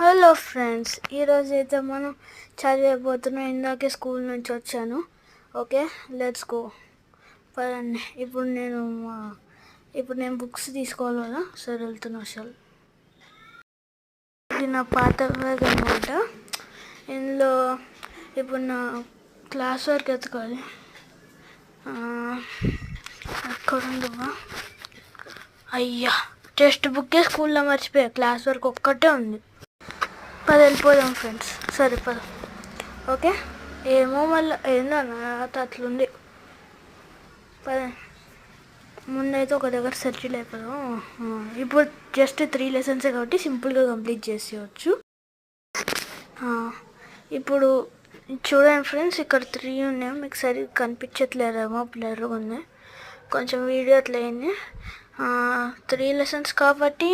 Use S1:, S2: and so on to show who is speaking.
S1: Hello friends, ఈరోజు అయితే మనం చదివేపోతున్నాం. ఇందాకే స్కూల్ నుంచి వచ్చాను. Okay, let's go. పదండి. ఇప్పుడు నేను బుక్స్ తీసుకోవాలి కదా, సరే వెళ్తున్నా. అసలు ఇది నా పాత బ్యాగ్ అనమాట. ఇందులో ఇప్పుడు నా క్లాస్ వర్క్ ఎత్తుకోవాలి. ఎక్కడుందమ్మా? అయ్యా, టెక్స్ట్ బుక్కే స్కూల్లో మర్చిపోయా. క్లాస్ వర్క్ ఒక్కటే ఉంది. వెళ్ళిపోదాం ఫ్రెండ్స్. సరే పద. ఓకే, ఏమో మళ్ళీ ఏందన్నా అట్లుంది. పద, ముందైతే ఒక దగ్గర సెర్చ్లు అయిపోదాం. ఇప్పుడు జస్ట్ 3 లెసన్సే కాబట్టి సింపుల్గా కంప్లీట్ చేసేయచ్చు. ఇప్పుడు చూడండి ఫ్రెండ్స్, ఇక్కడ 3 ఉన్నాయి. మీకు సరిగ్గా కనిపించట్లేదేమో, బ్లర్గా ఉన్నాయి. కొంచెం వీడియో అట్లా అయింది. 3 లెసన్స్ కాబట్టి